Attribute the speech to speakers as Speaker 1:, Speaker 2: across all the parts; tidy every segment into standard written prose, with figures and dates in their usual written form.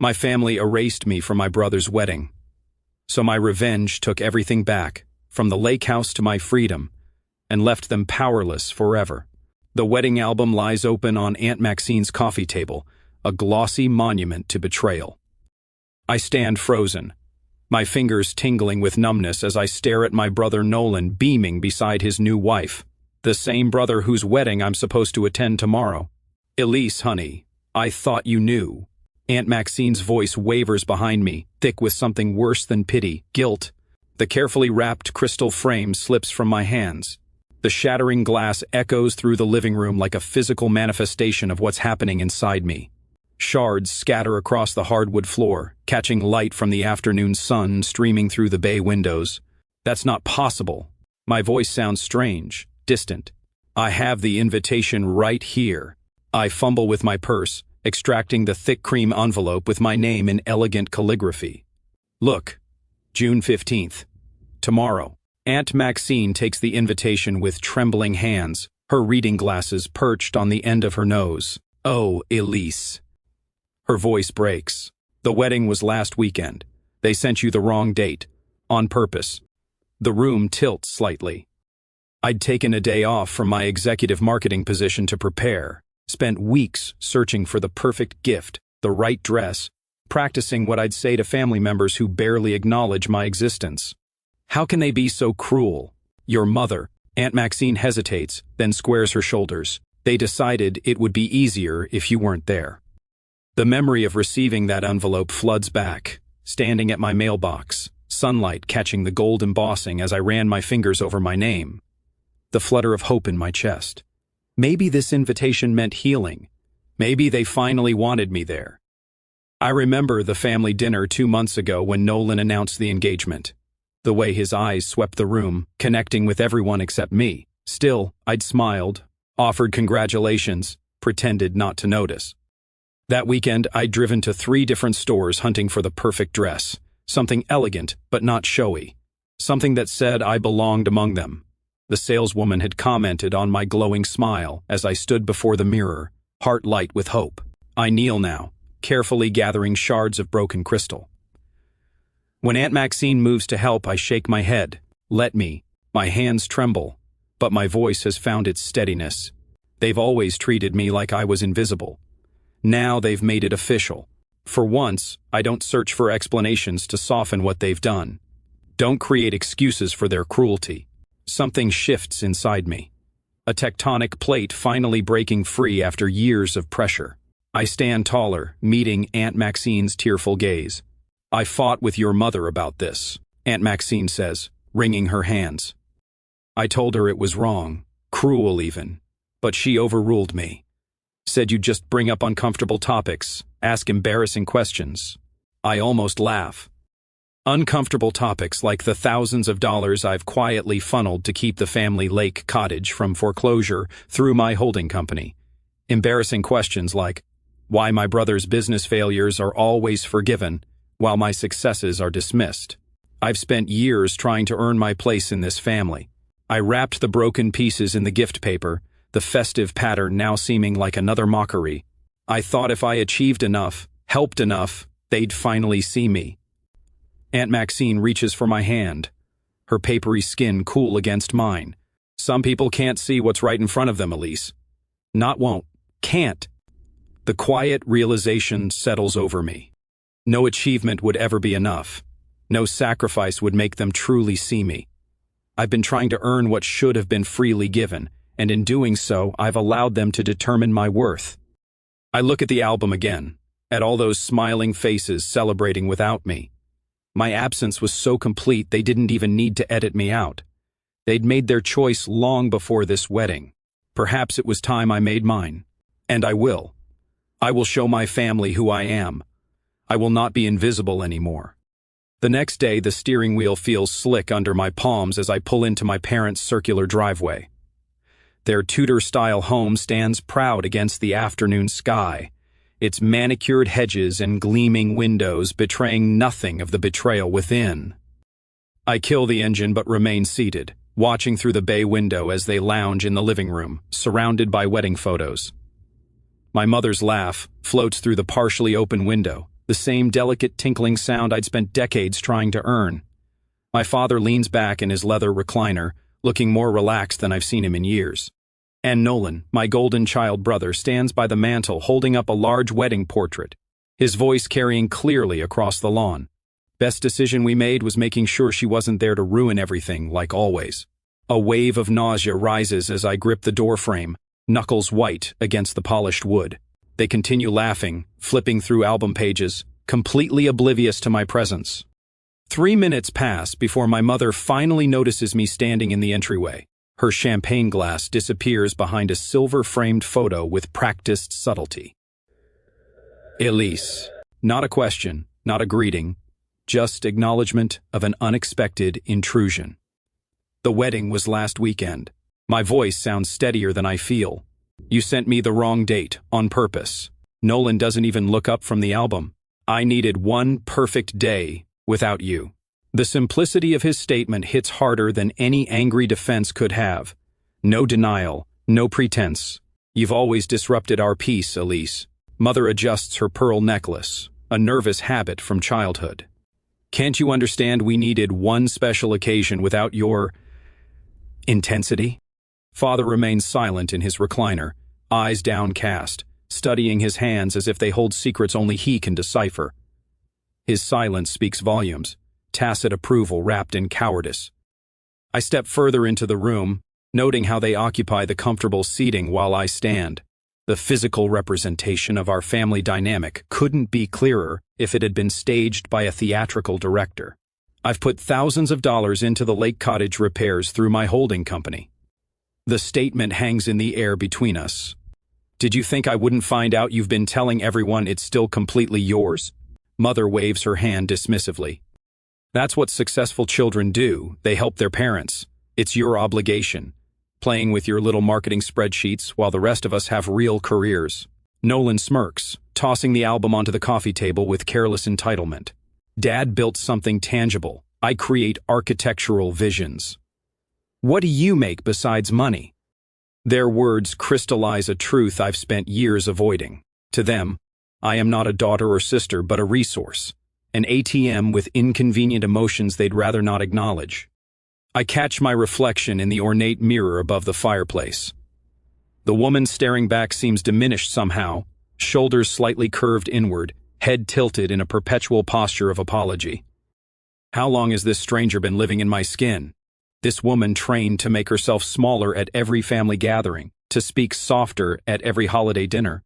Speaker 1: My family erased me from my brother's wedding. So my revenge took everything back, from the lake house to my freedom, and left them powerless forever. The wedding album lies open on Aunt Maxine's coffee table, a glossy monument to betrayal. I stand frozen, my fingers tingling with numbness as I stare at my brother Nolan beaming beside his new wife, the same brother whose wedding I'm supposed to attend tomorrow. "Elise, honey, I thought you knew." Aunt Maxine's voice wavers behind me, thick with something worse than pity, guilt. The carefully wrapped crystal frame slips from my hands. The shattering glass echoes through the living room like a physical manifestation of what's happening inside me. Shards scatter across the hardwood floor, catching light from the afternoon sun streaming through the bay windows. "That's not possible." My voice sounds strange, distant. "I have the invitation right here." I fumble with my purse, extracting the thick cream envelope with my name in elegant calligraphy. "Look, June 15th. Tomorrow." Aunt Maxine takes the invitation with trembling hands, her reading glasses perched on the end of her nose. "Oh, Elise." Her voice breaks. "The wedding was last weekend. They sent you the wrong date. On purpose." The room tilts slightly. I'd taken a day off from my executive marketing position to prepare, spent weeks searching for the perfect gift, the right dress, practicing what I'd say to family members who barely acknowledge my existence. "How can they be so cruel?" "Your mother." Aunt Maxine hesitates, then squares her shoulders. "They decided it would be easier if you weren't there." The memory of receiving that envelope floods back, standing at my mailbox, sunlight catching the gold embossing as I ran my fingers over my name. The flutter of hope in my chest. Maybe this invitation meant healing. Maybe they finally wanted me there. I remember the family dinner 2 months ago when Nolan announced the engagement. The way his eyes swept the room, connecting with everyone except me. Still, I'd smiled, offered congratulations, pretended not to notice. That weekend, I'd driven to 3 different stores hunting for the perfect dress, something elegant but not showy, something that said I belonged among them. The saleswoman had commented on my glowing smile as I stood before the mirror, heart light with hope. I kneel now, carefully gathering shards of broken crystal. When Aunt Maxine moves to help, I shake my head. "Let me." My hands tremble, but my voice has found its steadiness. They've always treated me like I was invisible. Now they've made it official. For once, I don't search for explanations to soften what they've done. Don't create excuses for their cruelty. Something shifts inside me. A tectonic plate finally breaking free after years of pressure. I stand taller, meeting Aunt Maxine's tearful gaze. "I fought with your mother about this," Aunt Maxine says, wringing her hands. "I told her it was wrong, cruel even, but she overruled me. Said you'd just bring up uncomfortable topics, ask embarrassing questions." I almost laugh. Uncomfortable topics like the thousands of dollars I've quietly funneled to keep the family lake cottage from foreclosure through my holding company. Embarrassing questions like why my brother's business failures are always forgiven while my successes are dismissed. I've spent years trying to earn my place in this family. I wrapped the broken pieces in the gift paper, the festive pattern now seeming like another mockery. I thought if I achieved enough, helped enough, they'd finally see me. Aunt Maxine reaches for my hand, her papery skin cool against mine. "Some people can't see what's right in front of them, Elise." "Not won't. Can't." The quiet realization settles over me. No achievement would ever be enough. No sacrifice would make them truly see me. I've been trying to earn what should have been freely given, and in doing so, I've allowed them to determine my worth. I look at the album again, at all those smiling faces celebrating without me. My absence was so complete they didn't even need to edit me out. They'd made their choice long before this wedding. Perhaps it was time I made mine. And I will. I will show my family who I am. I will not be invisible anymore. The next day, the steering wheel feels slick under my palms as I pull into my parents' circular driveway. Their Tudor-style home stands proud against the afternoon sky, its manicured hedges and gleaming windows betraying nothing of the betrayal within. I kill the engine but remain seated, watching through the bay window as they lounge in the living room, surrounded by wedding photos. My mother's laugh floats through the partially open window, the same delicate tinkling sound I'd spent decades trying to earn. My father leans back in his leather recliner, looking more relaxed than I've seen him in years. And Nolan, my golden child brother, stands by the mantel holding up a large wedding portrait, his voice carrying clearly across the lawn. Best decision we made was making sure she wasn't there to ruin everything, like always. A wave of nausea rises as I grip the doorframe, knuckles white against the polished wood. They continue laughing, flipping through album pages, completely oblivious to my presence. 3 minutes pass before my mother finally notices me standing in the entryway. Her champagne glass disappears behind a silver-framed photo with practiced subtlety. Elise. Not a question, not a greeting, just acknowledgement of an unexpected intrusion. The wedding was last weekend. My voice sounds steadier than I feel. You sent me the wrong date, on purpose. Nolan doesn't even look up from the album. I needed one perfect day without you. The simplicity of his statement hits harder than any angry defense could have. No denial, no pretense. You've always disrupted our peace, Elise. Mother adjusts her pearl necklace, a nervous habit from childhood. Can't you understand we needed one special occasion without your intensity? Father remains silent in his recliner, eyes downcast, studying his hands as if they hold secrets only he can decipher. His silence speaks volumes, tacit approval wrapped in cowardice. I step further into the room, noting how they occupy the comfortable seating while I stand. The physical representation of our family dynamic couldn't be clearer if it had been staged by a theatrical director. I've put thousands of dollars into the lake cottage repairs through my holding company. The statement hangs in the air between us. Did you think I wouldn't find out you've been telling everyone it's still completely yours? Mother waves her hand dismissively. That's what successful children do. They help their parents. It's your obligation. Playing with your little marketing spreadsheets while the rest of us have real careers. Nolan smirks, tossing the album onto the coffee table with careless entitlement. Dad built something tangible. I create architectural visions. What do you make besides money? Their words crystallize a truth I've spent years avoiding. To them, I am not a daughter or sister, but a resource. An ATM with inconvenient emotions they'd rather not acknowledge. I catch my reflection in the ornate mirror above the fireplace. The woman staring back seems diminished somehow, shoulders slightly curved inward, head tilted in a perpetual posture of apology. How long has this stranger been living in my skin? This woman trained to make herself smaller at every family gathering, to speak softer at every holiday dinner.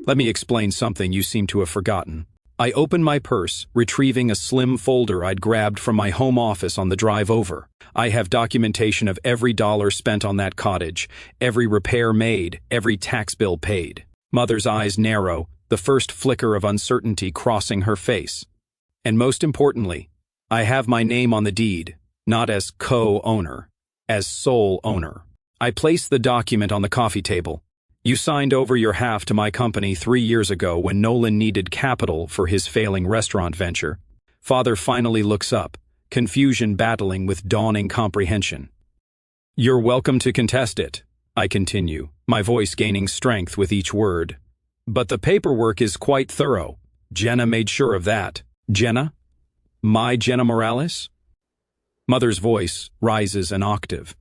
Speaker 1: Let me explain something you seem to have forgotten. I open my purse, retrieving a slim folder I'd grabbed from my home office on the drive over. I have documentation of every dollar spent on that cottage, every repair made, every tax bill paid. Mother's eyes narrow, the first flicker of uncertainty crossing her face. And most importantly, I have my name on the deed, not as co-owner, as sole owner. I place the document on the coffee table. You signed over your half to my company 3 years ago when Nolan needed capital for his failing restaurant venture. Father finally looks up, confusion battling with dawning comprehension. You're welcome to contest it, I continue, my voice gaining strength with each word. But the paperwork is quite thorough. Jenna made sure of that. Jenna? My Jenna Morales? Mother's voice rises an octave.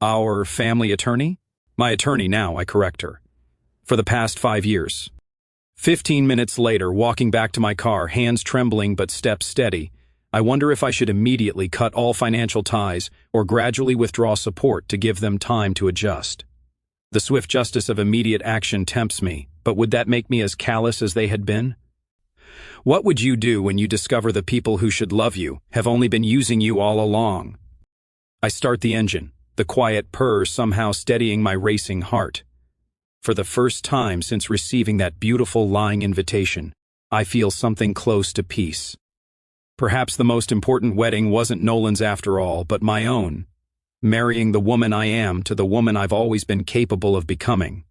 Speaker 1: Our family attorney? My attorney now, I correct her. For the past 5 years. 15 minutes later, walking back to my car, hands trembling but steps steady, I wonder if I should immediately cut all financial ties or gradually withdraw support to give them time to adjust. The swift justice of immediate action tempts me, but would that make me as callous as they had been? What would you do when you discover the people who should love you have only been using you all along? I start the engine, the quiet purr somehow steadying my racing heart. For the first time since receiving that beautiful lying invitation, I feel something close to peace. Perhaps the most important wedding wasn't Nolan's after all, but my own. Marrying the woman I am to the woman I've always been capable of becoming.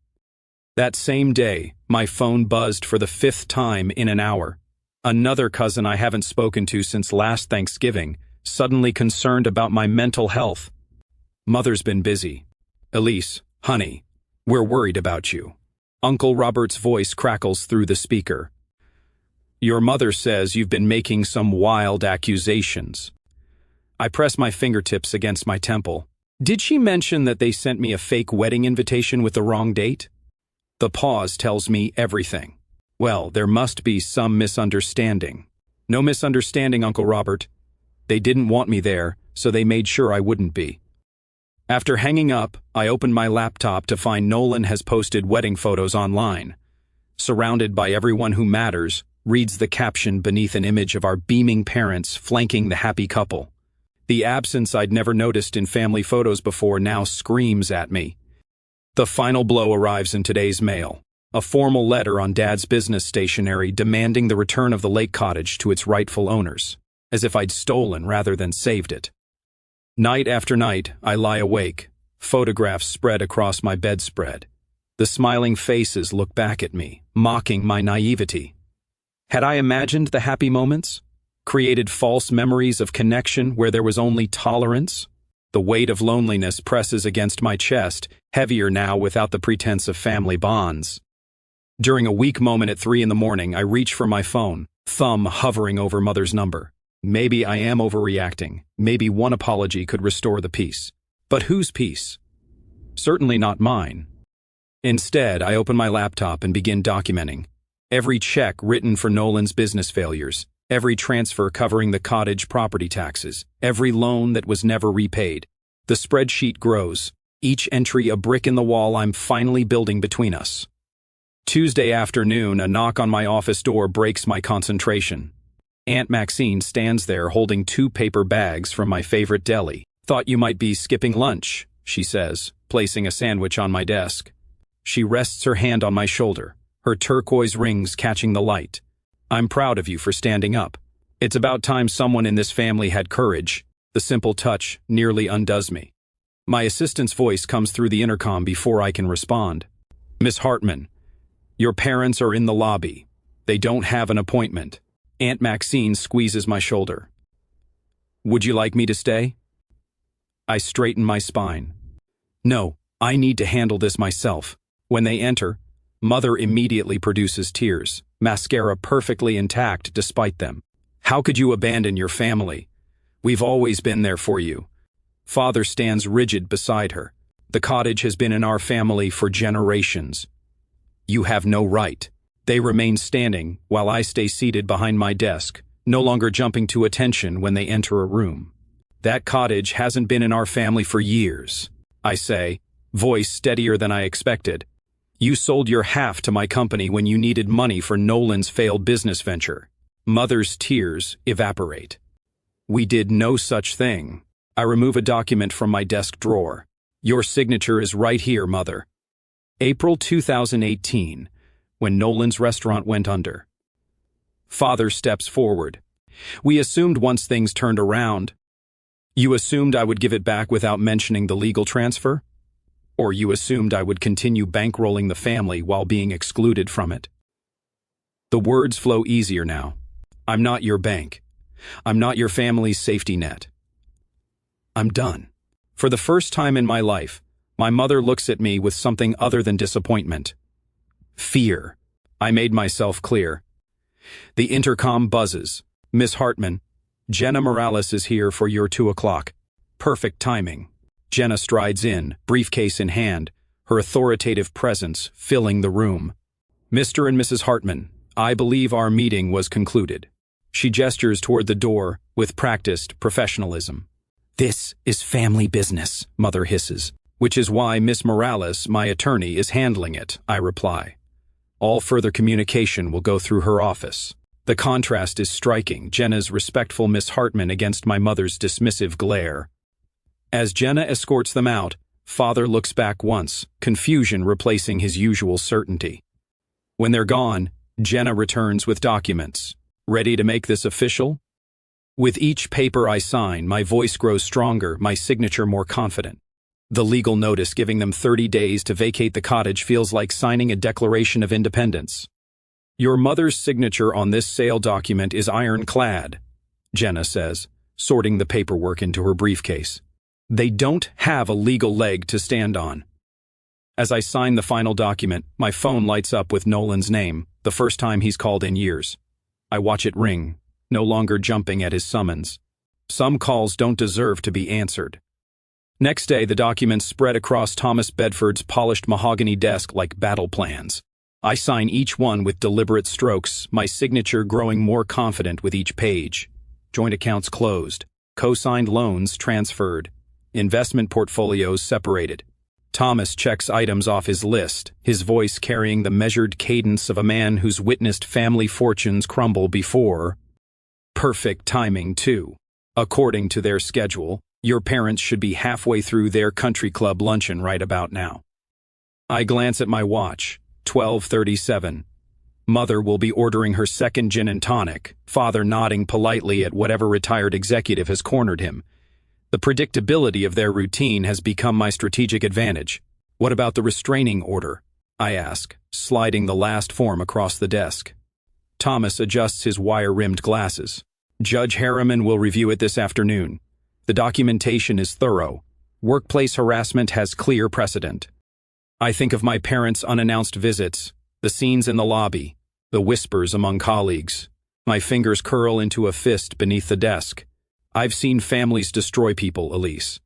Speaker 1: That same day, my phone buzzed for the 5th time in an hour. Another cousin I haven't spoken to since last Thanksgiving, suddenly concerned about my mental health. Mother's been busy. Elise, honey, we're worried about you. Uncle Robert's voice crackles through the speaker. Your mother says you've been making some wild accusations. I press my fingertips against my temple. Did she mention that they sent me a fake wedding invitation with the wrong date? The pause tells me everything. Well, there must be some misunderstanding. No misunderstanding, Uncle Robert. They didn't want me there, so they made sure I wouldn't be. After hanging up, I opened my laptop to find Nolan has posted wedding photos online. Surrounded by everyone who matters, reads the caption beneath an image of our beaming parents flanking the happy couple. The absence I'd never noticed in family photos before now screams at me. The final blow arrives in today's mail. A formal letter on Dad's business stationery demanding the return of the lake cottage to its rightful owners, as if I'd stolen rather than saved it. Night after night, I lie awake, photographs spread across my bedspread. The smiling faces look back at me, mocking my naivety. Had I imagined the happy moments? Created false memories of connection where there was only tolerance? The weight of loneliness presses against my chest, heavier now without the pretense of family bonds. During a weak moment at 3 a.m, I reach for my phone, thumb hovering over Mother's number. Maybe I am overreacting. Maybe one apology could restore the peace. But whose peace? Certainly not mine. Instead, I open my laptop and begin documenting. Every check written for Nolan's business failures. Every transfer covering the cottage property taxes, every loan that was never repaid. The spreadsheet grows, each entry a brick in the wall I'm finally building between us. Tuesday afternoon, a knock on my office door breaks my concentration. Aunt Maxine stands there holding 2 paper bags from my favorite deli. "Thought you might be skipping lunch," she says, placing a sandwich on my desk. She rests her hand on my shoulder, her turquoise rings catching the light. "I'm proud of you for standing up. It's about time someone in this family had courage." The simple touch nearly undoes me. My assistant's voice comes through the intercom before I can respond. "Miss Hartman, your parents are in the lobby. They don't have an appointment." Aunt Maxine squeezes my shoulder. "Would you like me to stay?" I straighten my spine. "No, I need to handle this myself." When they enter, Mother immediately produces tears, mascara perfectly intact despite them. "How could you abandon your family? We've always been there for you." Father stands rigid beside her. "The cottage has been in our family for generations. You have no right." They remain standing while I stay seated behind my desk, no longer jumping to attention when they enter a room. "That cottage hasn't been in our family for years," I say, voice steadier than I expected. "You sold your half to my company when you needed money for Nolan's failed business venture." Mother's tears evaporate. "We did no such thing." I remove a document from my desk drawer. "Your signature is right here, Mother." April 2018, when Nolan's restaurant went under. Father steps forward. "We assumed once things turned around." "You assumed I would give it back without mentioning the legal transfer? Or you assumed I would continue bankrolling the family while being excluded from it?" The words flow easier now. "I'm not your bank. I'm not your family's safety net. I'm done." For the first time in my life, my mother looks at me with something other than disappointment. Fear. I made myself clear. The intercom buzzes. "Miss Hartman, Jenna Morales is here for your 2 o'clock. Perfect timing." Jenna strides in, briefcase in hand, her authoritative presence filling the room. "Mr. and Mrs. Hartman, I believe our meeting was concluded." She gestures toward the door with practiced professionalism. "This is family business," Mother hisses. "Which is why Miss Morales, my attorney, is handling it," I reply. "All further communication will go through her office." The contrast is striking, Jenna's respectful Miss Hartman against my mother's dismissive glare. As Jenna escorts them out, Father looks back once, confusion replacing his usual certainty. When they're gone, Jenna returns with documents. "Ready to make this official?" With each paper I sign, my voice grows stronger, my signature more confident. The legal notice giving them 30 days to vacate the cottage feels like signing a Declaration of Independence. "Your mother's signature on this sale document is ironclad," Jenna says, sorting the paperwork into her briefcase. "They don't have a legal leg to stand on." As I sign the final document, my phone lights up with Nolan's name, the first time he's called in years. I watch it ring, no longer jumping at his summons. Some calls don't deserve to be answered. Next day, the documents spread across Thomas Bedford's polished mahogany desk like battle plans. I sign each one with deliberate strokes, my signature growing more confident with each page. Joint accounts closed. Co-signed loans transferred. Investment portfolios separated. Thomas checks items off his list, his voice carrying the measured cadence of a man who's witnessed family fortunes crumble before. Perfect timing, too. According to their schedule, your parents should be halfway through their country club luncheon right about now. I glance at my watch. 12:37. Mother will be ordering her second gin and tonic, father nodding politely at whatever retired executive has cornered him. The predictability of their routine has become my strategic advantage. What about the restraining order? I ask, sliding the last form across the desk. Thomas adjusts his wire-rimmed glasses. Judge Harriman will review it this afternoon. The documentation is thorough. Workplace harassment has clear precedent. I think of my parents' unannounced visits, the scenes in the lobby, the whispers among colleagues. My fingers curl into a fist beneath the desk. I've seen families destroy people, Elise.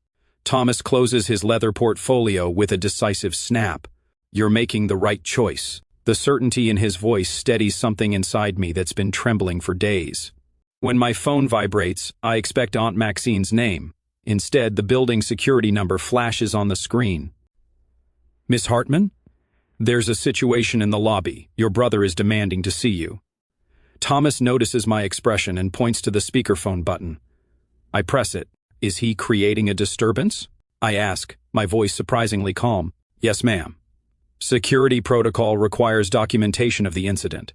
Speaker 1: Thomas closes his leather portfolio with a decisive snap. You're making the right choice. The certainty in his voice steadies something inside me that's been trembling for days. When my phone vibrates, I expect Aunt Maxine's name. Instead, the building security number flashes on the screen. Miss Hartman? There's a situation in the lobby. Your brother is demanding to see you. Thomas notices my expression and points to the speakerphone button. I press it. Is he creating a disturbance? I ask, my voice surprisingly calm. Yes, ma'am. Security protocol requires documentation of the incident.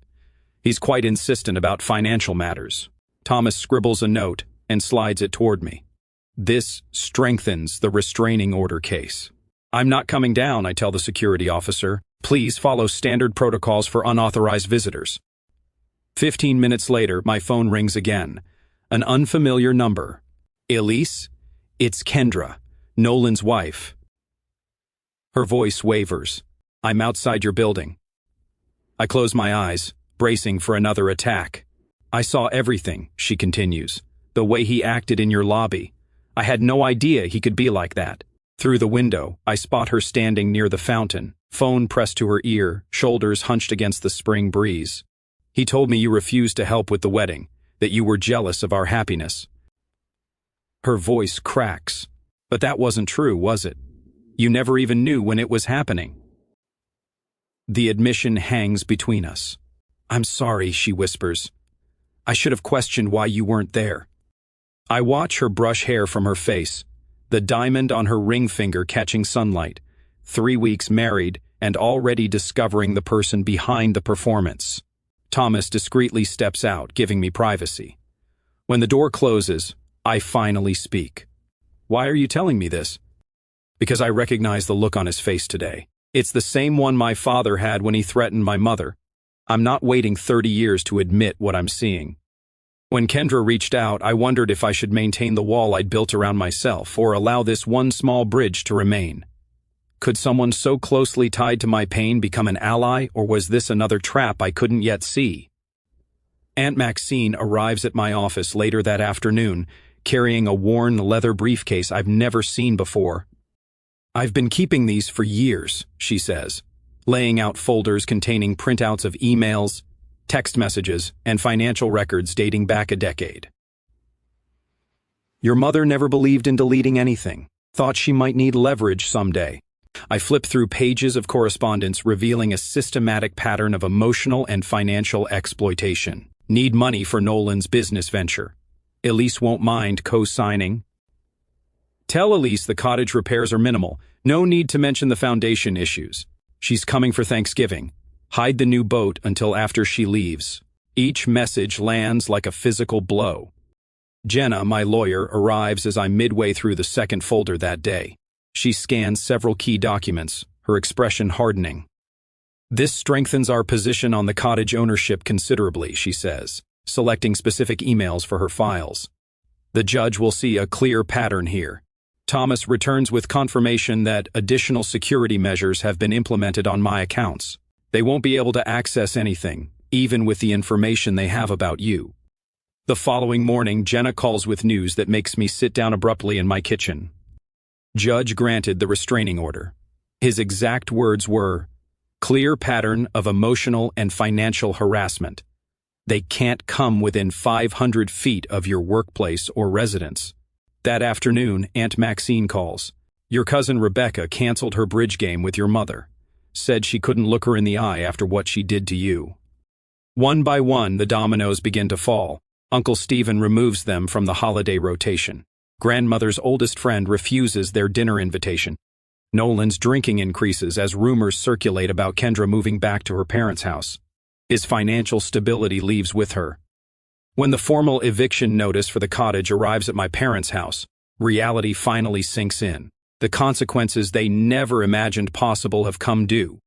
Speaker 1: He's quite insistent about financial matters. Thomas scribbles a note and slides it toward me. This strengthens the restraining order case. I'm not coming down, I tell the security officer. Please follow standard protocols for unauthorized visitors. 15 minutes later, my phone rings again. An unfamiliar number. Elise? It's Kendra, Nolan's wife. Her voice wavers. I'm outside your building. I close my eyes, bracing for another attack. I saw everything, she continues. The way he acted in your lobby. I had no idea he could be like that. Through the window, I spot her standing near the fountain, phone pressed to her ear, shoulders hunched against the spring breeze. He told me you refused to help with the wedding, that you were jealous of our happiness. Her voice cracks. But that wasn't true, was it? You never even knew when it was happening. The admission hangs between us. I'm sorry, she whispers. I should have questioned why you weren't there. I watch her brush hair from her face, the diamond on her ring finger catching sunlight. 3 weeks married and already discovering the person behind the performance. Thomas discreetly steps out, giving me privacy. When the door closes, I finally speak. Why are you telling me this? Because I recognize the look on his face today. It's the same one my father had when he threatened my mother. I'm not waiting 30 years to admit what I'm seeing. When Kendra reached out, I wondered if I should maintain the wall I'd built around myself or allow this one small bridge to remain. Could someone so closely tied to my pain become an ally, or was this another trap I couldn't yet see? Aunt Maxine arrives at my office later that afternoon, carrying a worn leather briefcase I've never seen before. I've been keeping these for years, she says, laying out folders containing printouts of emails, text messages, and financial records dating back a decade. Your mother never believed in deleting anything, thought she might need leverage someday. I flip through pages of correspondence revealing a systematic pattern of emotional and financial exploitation. Need money for Nolan's business venture. Elise won't mind co-signing. Tell Elise the cottage repairs are minimal. No need to mention the foundation issues. She's coming for Thanksgiving. Hide the new boat until after she leaves. Each message lands like a physical blow. Jenna, my lawyer, arrives as I'm midway through the second folder that day. She scans several key documents, her expression hardening. This strengthens our position on the cottage ownership considerably, she says, selecting specific emails for her files. The judge will see a clear pattern here. Thomas returns with confirmation that additional security measures have been implemented on my accounts. They won't be able to access anything, even with the information they have about you. The following morning, Jenna calls with news that makes me sit down abruptly in my kitchen. Judge granted the restraining order. His exact words were, "Clear pattern of emotional and financial harassment. They can't come within 500 feet of your workplace or residence." That afternoon, Aunt Maxine calls. "Your cousin Rebecca canceled her bridge game with your mother. Said she couldn't look her in the eye after what she did to you." One by one, the dominoes begin to fall. Uncle Stephen removes them from the holiday rotation. Grandmother's oldest friend refuses their dinner invitation. Nolan's drinking increases as rumors circulate about Kendra moving back to her parents' house. His financial stability leaves with her. When the formal eviction notice for the cottage arrives at my parents' house, reality finally sinks in. The consequences they never imagined possible have come due.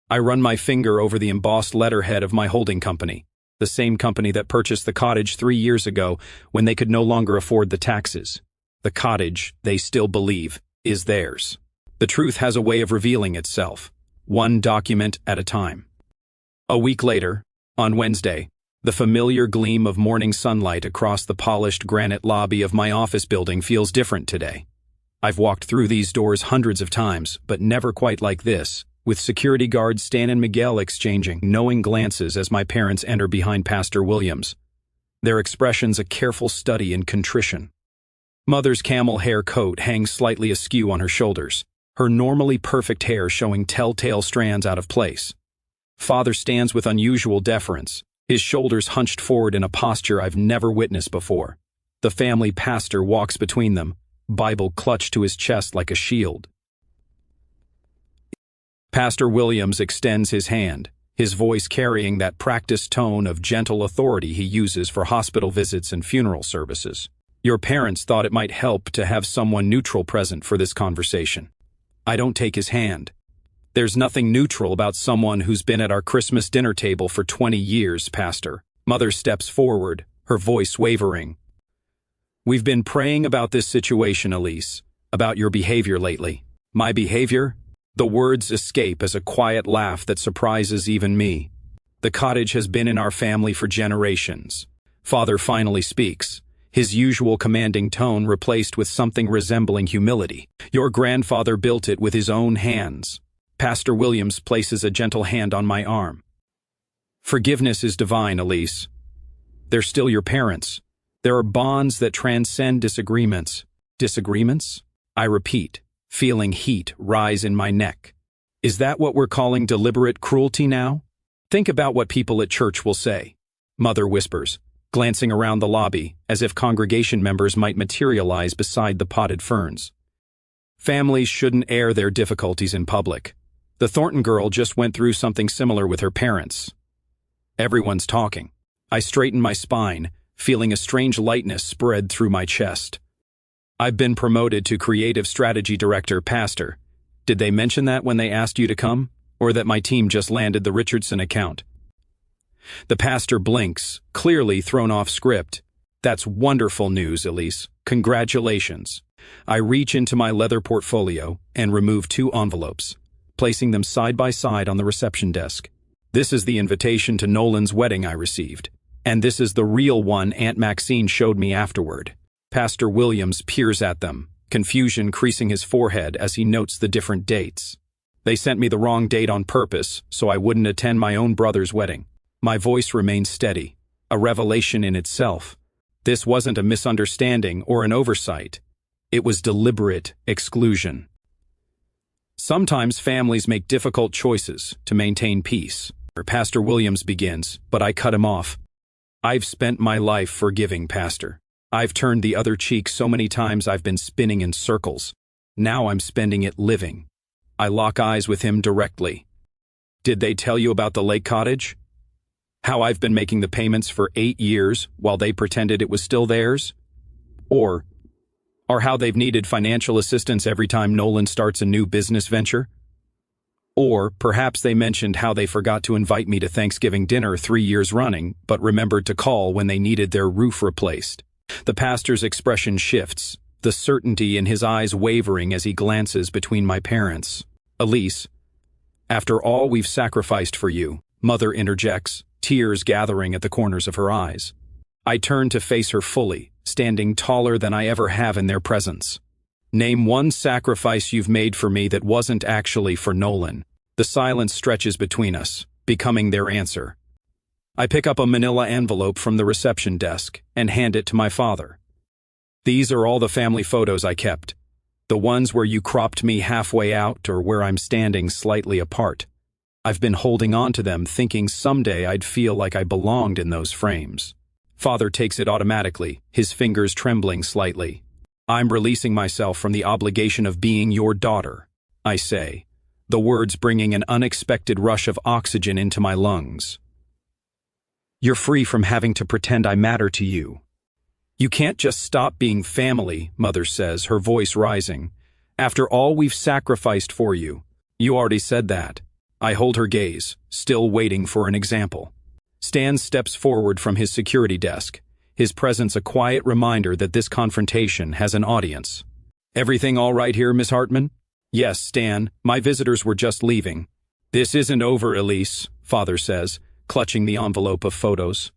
Speaker 1: I run my finger over the embossed letterhead of my holding company, the same company that purchased the cottage 3 years ago when they could no longer afford the taxes. The cottage, they still believe, is theirs. The truth has a way of revealing itself, one document at a time. A week later, on Wednesday, the familiar gleam of morning sunlight across the polished granite lobby of my office building feels different today. I've walked through these doors hundreds of times, but never quite like this, with security guards Stan and Miguel exchanging knowing glances as my parents enter behind Pastor Williams. Their expressions a careful study in contrition. Mother's camel hair coat hangs slightly askew on her shoulders, her normally perfect hair showing telltale strands out of place. Father stands with unusual deference, his shoulders hunched forward in a posture I've never witnessed before. The family pastor walks between them, Bible clutched to his chest like a shield. Pastor Williams extends his hand, his voice carrying that practiced tone of gentle authority he uses for hospital visits and funeral services. "Your parents thought it might help to have someone neutral present for this conversation." I don't take his hand. "There's nothing neutral about someone who's been at our Christmas dinner table for 20 years, Pastor." Mother steps forward, her voice wavering. "We've been praying about this situation, Elise, about your behavior lately." "My behavior?" The words escape as a quiet laugh that surprises even me. "The cottage has been in our family for generations." Father finally speaks, his usual commanding tone replaced with something resembling humility. "Your grandfather built it with his own hands." Pastor Williams places a gentle hand on my arm. "Forgiveness is divine, Elise. They're still your parents. There are bonds that transcend disagreements." "Disagreements?" I repeat, feeling heat rise in my neck. "Is that what we're calling deliberate cruelty now? Think about what people at church will say." Mother whispers, glancing around the lobby as if congregation members might materialize beside the potted ferns. "Families shouldn't air their difficulties in public. The Thornton girl just went through something similar with her parents." Everyone's talking. I straighten my spine, feeling a strange lightness spread through my chest. "I've been promoted to Creative Strategy Director, Pastor. Did they mention that when they asked you to come? Or that my team just landed the Richardson account?" The pastor blinks, clearly thrown off script. "That's wonderful news, Elise. Congratulations." I reach into my leather portfolio and remove 2 envelopes, placing them side by side on the reception desk. "This is the invitation to Nolan's wedding I received. And this is the real one Aunt Maxine showed me afterward." Pastor Williams peers at them, confusion creasing his forehead as he notes the different dates. "They sent me the wrong date on purpose, so I wouldn't attend my own brother's wedding." My voice remains steady, a revelation in itself. This wasn't a misunderstanding or an oversight. It was deliberate exclusion. Sometimes families make difficult choices to maintain peace. Pastor Williams begins, but I cut him off. "I've spent my life forgiving, Pastor. I've turned the other cheek so many times I've been spinning in circles. Now I'm spending it living." I lock eyes with him directly. "Did they tell you about the lake cottage? How I've been making the payments for 8 years while they pretended it was still theirs? Or how they've needed financial assistance every time Nolan starts a new business venture? Or perhaps they mentioned how they forgot to invite me to Thanksgiving dinner 3 years running, but remembered to call when they needed their roof replaced." The pastor's expression shifts, the certainty in his eyes wavering as he glances between my parents. "Elise, after all we've sacrificed for you," Mother interjects, tears gathering at the corners of her eyes. I turn to face her fully, standing taller than I ever have in their presence. Name one sacrifice you've made for me that wasn't actually for Nolan. The silence stretches between us, becoming their answer. I pick up a manila envelope from the reception desk and hand it to my father. These are all the family photos I kept. The ones where you cropped me halfway out or where I'm standing slightly apart. I've been holding on to them thinking someday I'd feel like I belonged in those frames. Father takes it automatically, his fingers trembling slightly. I'm releasing myself from the obligation of being your daughter, I say, the words bringing an unexpected rush of oxygen into my lungs. You're free from having to pretend I matter to you. You can't just stop being family, Mother says, her voice rising. After all we've sacrificed for you. You already said that. I hold her gaze, still waiting for an example. Stan steps forward from his security desk, his presence a quiet reminder that this confrontation has an audience. Everything all right here, Miss Hartman? Yes, Stan, my visitors were just leaving. This isn't over, Elise, Father says, clutching the envelope of photos.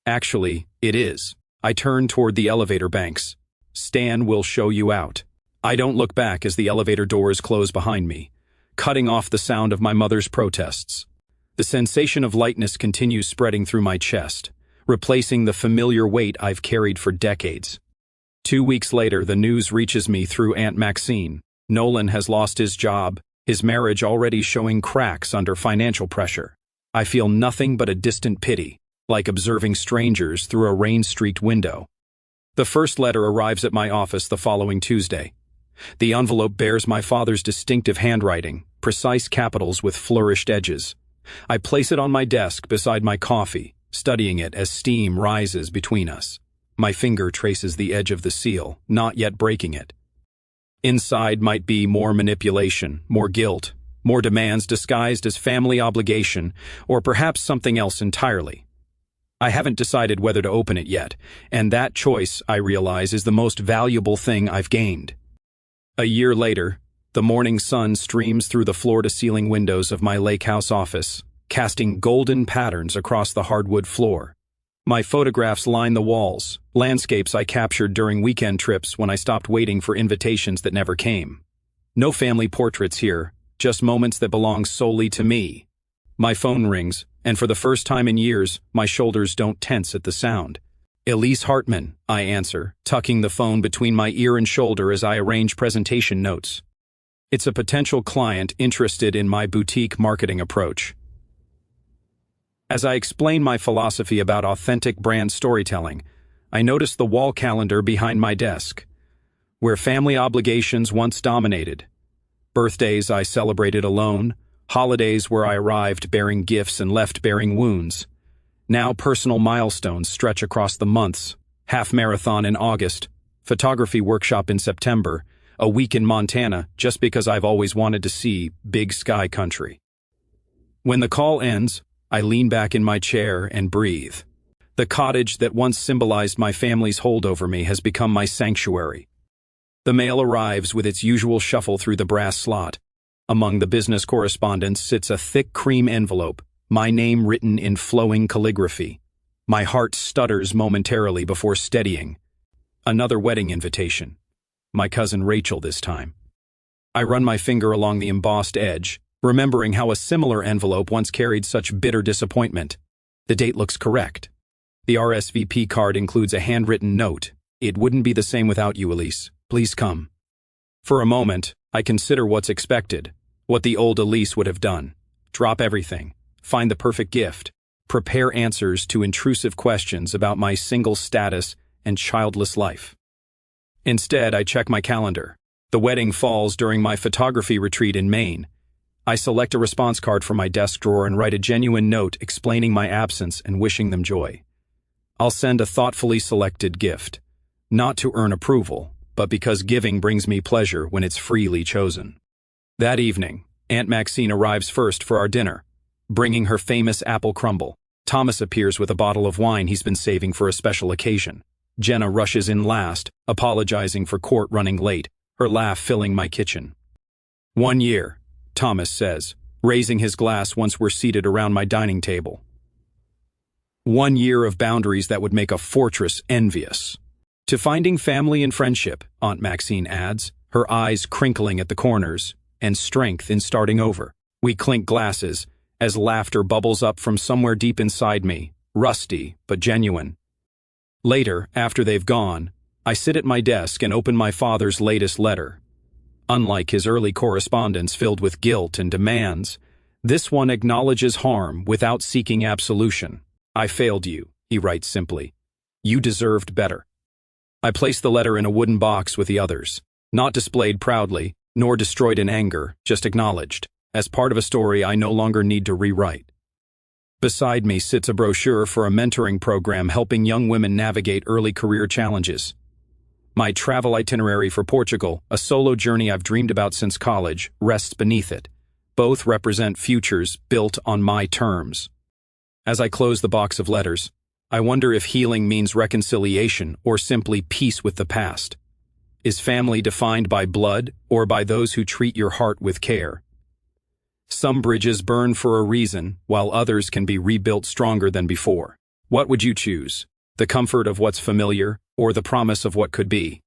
Speaker 1: Actually, it is. I turn toward the elevator banks. Stan will show you out. I don't look back as the elevator doors close behind me, cutting off the sound of my mother's protests. The sensation of lightness continues spreading through my chest, replacing the familiar weight I've carried for decades. 2 weeks later, the news reaches me through Aunt Maxine. Nolan has lost his job, his marriage already showing cracks under financial pressure. I feel nothing but a distant pity, like observing strangers through a rain-streaked window. The first letter arrives at my office the following Tuesday. The envelope bears my father's distinctive handwriting, precise capitals with flourished edges. I place it on my desk beside my coffee, studying it as steam rises between us. My finger traces the edge of the seal, not yet breaking it. Inside might be more manipulation, more guilt, more demands disguised as family obligation, or perhaps something else entirely. I haven't decided whether to open it yet, and that choice, I realize, is the most valuable thing I've gained. A year later, the morning sun streams through the floor-to-ceiling windows of my lake house office, casting golden patterns across the hardwood floor. My photographs line the walls, landscapes I captured during weekend trips when I stopped waiting for invitations that never came. No family portraits here, just moments that belong solely to me. My phone rings, and for the first time in years, my shoulders don't tense at the sound. Elise Hartman, I answer, tucking the phone between my ear and shoulder as I arrange presentation notes. It's a potential client interested in my boutique marketing approach. As I explain my philosophy about authentic brand storytelling, I notice the wall calendar behind my desk, where family obligations once dominated. Birthdays I celebrated alone, holidays where I arrived bearing gifts and left bearing wounds. Now personal milestones stretch across the months, half marathon in August, photography workshop in September, a week in Montana just because I've always wanted to see big sky country. When the call ends, I lean back in my chair and breathe. The cottage that once symbolized my family's hold over me has become my sanctuary. The mail arrives with its usual shuffle through the brass slot. Among the business correspondence sits a thick cream envelope, my name written in flowing calligraphy. My heart stutters momentarily before steadying. Another wedding invitation. My cousin Rachel this time. I run my finger along the embossed edge, remembering how a similar envelope once carried such bitter disappointment. The date looks correct. The RSVP card includes a handwritten note. It wouldn't be the same without you, Elise. Please come. For a moment, I consider what's expected, what the old Elise would have done. Drop everything. Find the perfect gift, prepare answers to intrusive questions about my single status and childless life. Instead, I check my calendar. The wedding falls during my photography retreat in Maine. I select a response card from my desk drawer and write a genuine note explaining my absence and wishing them joy. I'll send a thoughtfully selected gift, not to earn approval, but because giving brings me pleasure when it's freely chosen. That evening, Aunt Maxine arrives first for our dinner, bringing her famous apple crumble. Thomas appears with a bottle of wine he's been saving for a special occasion. Jenna rushes in last, apologizing for court running late, her laugh filling my kitchen. 1 year, Thomas says, raising his glass once we're seated around my dining table. 1 year of boundaries that would make a fortress envious. To finding family and friendship, Aunt Maxine adds, her eyes crinkling at the corners, and strength in starting over. We clink glasses, as laughter bubbles up from somewhere deep inside me, rusty but genuine. Later, after they've gone, I sit at my desk and open my father's latest letter. Unlike his early correspondence filled with guilt and demands, this one acknowledges harm without seeking absolution. I failed you, he writes simply. You deserved better. I place the letter in a wooden box with the others, not displayed proudly, nor destroyed in anger, just acknowledged, as part of a story I no longer need to rewrite. Beside me sits a brochure for a mentoring program helping young women navigate early career challenges. My travel itinerary for Portugal, a solo journey I've dreamed about since college, rests beneath it. Both represent futures built on my terms. As I close the box of letters, I wonder if healing means reconciliation or simply peace with the past. Is family defined by blood or by those who treat your heart with care? Some bridges burn for a reason, while others can be rebuilt stronger than before. What would you choose? The comfort of what's familiar or the promise of what could be?